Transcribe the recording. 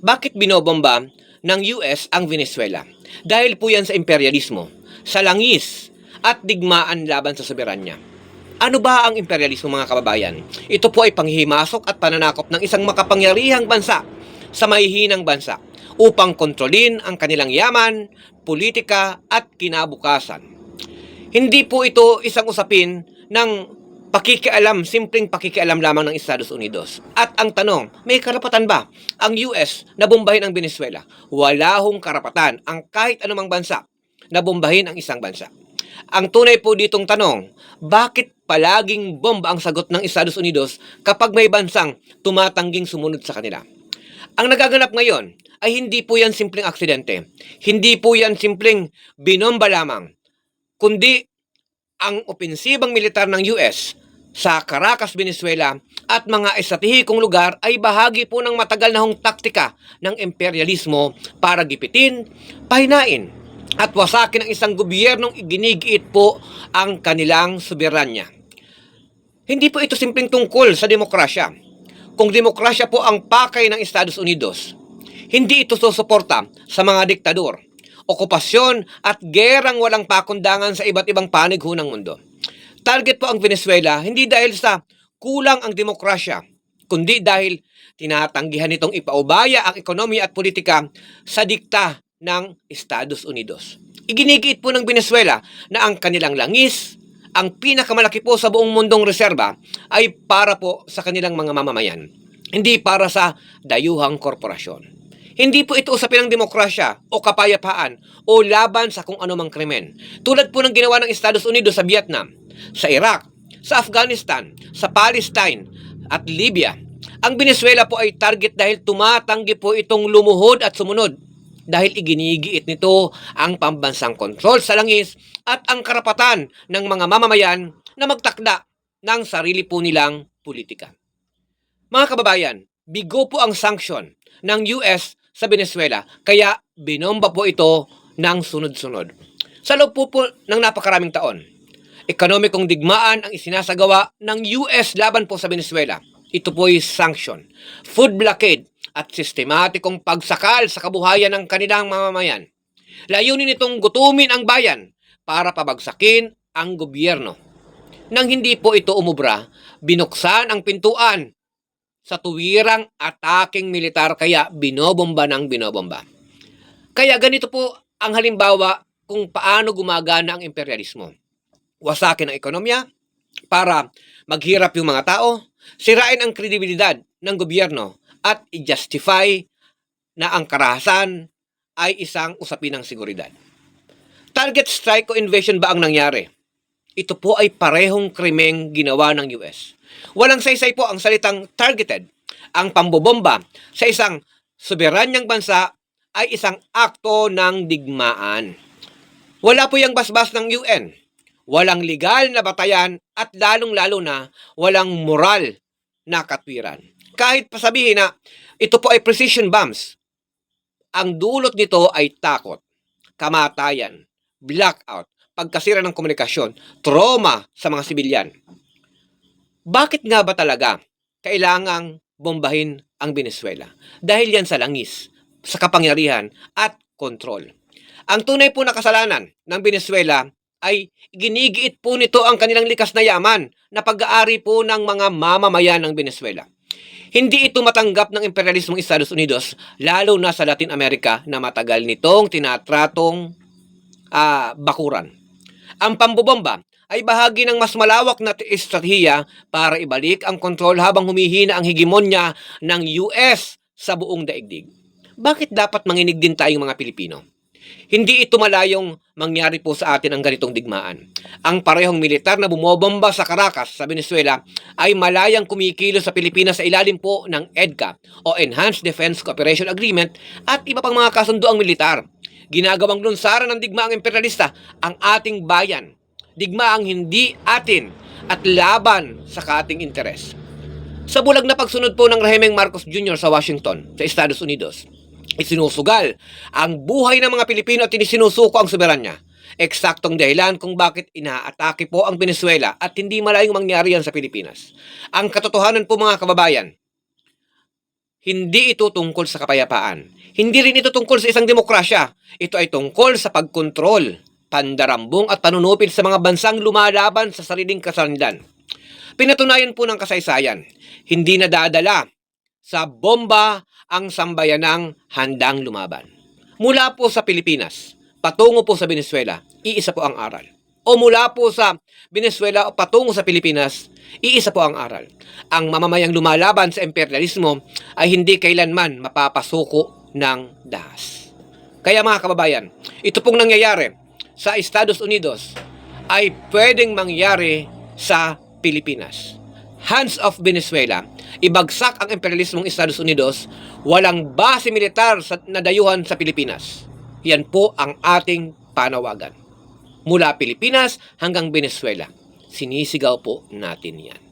Bakit binobomba ng US ang Venezuela? Dahil po yan sa imperialismo, sa langis at digmaan laban sa soberanya. Ano ba ang imperialismo, mga kababayan? Ito po ay panghihimasok at pananakop ng isang makapangyarihang bansa sa mahihinang bansa upang kontrolin ang kanilang yaman, politika at kinabukasan. Hindi po ito isang usapin ng pakikialam, simpleng pakikialam lamang ng Estados Unidos. At ang tanong, may karapatan ba ang US na bombahin ang Venezuela? Wala hong karapatan ang kahit anumang bansa na bombahin ang isang bansa. Ang tunay po ditong tanong, bakit palaging bomba ang sagot ng Estados Unidos kapag may bansang tumatangging sumunod sa kanila? Ang nagaganap ngayon ay hindi po yan simpleng aksidente. Hindi po yan simpleng binomba lamang, kundi ang opensibang militar ng US sa Caracas, Venezuela at mga estratehikong lugar ay bahagi po ng matagal na hong taktika ng imperialismo para gipitin, pahinain at wasakin ang isang gobyernong iginigiit po ang kanilang soberanya. Hindi po ito simpleng tungkol sa demokrasya. Kung demokrasya po ang pakay ng Estados Unidos, hindi ito susuporta sa mga diktador, okupasyon at gerang walang pakundangan sa iba't ibang panig ng mundo. Target po ang Venezuela hindi dahil sa kulang ang demokrasya, kundi dahil tinatanggihan nitong ipaubaya ang ekonomiya at politika sa dikta ng Estados Unidos. Iginigiit po ng Venezuela na ang kanilang langis, ang pinakamalaki po sa buong mundong reserba, ay para po sa kanilang mga mamamayan, hindi para sa dayuhang korporasyon. Hindi po ito usapin ng demokrasya o kapayapaan o laban sa kung anumang krimen. Tulad po ng ginawa ng Estados Unidos sa Vietnam, sa Iraq, sa Afghanistan, sa Palestine at Libya. Ang Venezuela po ay target dahil tumatanggi po itong lumuhod at sumunod. Dahil iginigiit nito ang pambansang kontrol sa langis at ang karapatan ng mga mamamayan na magtakda ng sarili po nilang politika. Mga kababayan, bigo po ang sanction ng US sa Venezuela, kaya binomba po ito ng sunod-sunod. Sa loob po ng napakaraming taon, ekonomikong digmaan ang isinasagawa ng US laban po sa Venezuela. Ito po ay sanction, food blockade, at sistematikong pagsakal sa kabuhayan ng kanilang mamamayan. Layunin itong gutumin ang bayan para pabagsakin ang gobyerno. Nang hindi po ito umubra, binuksan ang pintuan sa tuwirang ataking militar, kaya binobomba ng binobomba. Kaya ganito po ang halimbawa kung paano gumagana ang imperialismo. Wasakin ang ekonomiya para maghirap yung mga tao, sirain ang kredibilidad ng gobyerno at i-justify na ang karahasan ay isang usapin ng seguridad. Target strike o invasion ba ang nangyari? Ito po ay parehong krimeng ginawa ng US. Walang saysay po ang salitang targeted. Ang pambobomba sa isang soberanyang bansa ay isang akto ng digmaan. Wala po yung basbas ng UN. Walang legal na batayan at lalong-lalo na walang moral na katwiran. Kahit pasabihin na ito po ay precision bombs, ang dulot nito ay takot, kamatayan, blackout, pagkasira ng komunikasyon, trauma sa mga sibilyan. Bakit nga ba talaga kailangang bombahin ang Venezuela? Dahil yan sa langis, sa kapangyarihan at kontrol. Ang tunay po na kasalanan ng Venezuela ay ginigiit po nito ang kanilang likas na yaman na pag-aari po ng mga mamamayan ng Venezuela. Hindi ito matanggap ng imperialismong Estados Unidos, lalo na sa Latin America na matagal nitong tinatratong bakuran. Ang pambobomba ay bahagi ng mas malawak na estratehiya para ibalik ang kontrol habang humihina ang hegemonya ng US sa buong daigdig. Bakit dapat manginig din tayong mga Pilipino? Hindi ito malayong mangyari po sa atin ang ganitong digmaan. Ang parehong militar na bumobomba sa Caracas, sa Venezuela, ay malayang kumikilo sa Pilipinas sa ilalim po ng EDCA o Enhanced Defense Cooperation Agreement at iba pang mga kasunduang militar. Ginagawang lunsaran ng digmaang imperialista ang ating bayan. Digmaang hindi atin at laban sa kating interes. Sa bulag na pagsunod po ng rehimeng Marcos Jr. sa Washington, sa Estados Unidos, isinusugal ang buhay ng mga Pilipino at sinisuko ang soberanya. Eksaktong dahilan kung bakit inaatake po ang Venezuela at hindi malayong mangyari yan sa Pilipinas. Ang katotohanan po, mga kababayan, hindi ito tungkol sa kapayapaan. Hindi rin ito tungkol sa isang demokrasya. Ito ay tungkol sa pagkontrol, pandarambong at panunupil sa mga bansang lumalaban sa sariling kasandan. Pinatunayan po ng kasaysayan, hindi nadadala sa bomba ang sambayanang handang lumaban. Mula po sa Pilipinas, patungo po sa Venezuela, iisa po ang aral. O mula po sa Venezuela o patungo sa Pilipinas, iisa po ang aral. Ang mamamayang lumalaban sa imperialismo ay hindi kailanman mapapasuko ng dahas. Kaya mga kababayan, ito pong nangyayari sa Estados Unidos ay pwedeng mangyari sa Pilipinas. Hands off Venezuela, ibagsak ang imperialismong Estados Unidos, walang base militar na dayuhan sa Pilipinas. Yan po ang ating panawagan. Mula Pilipinas hanggang Venezuela, sinisigaw po natin yan.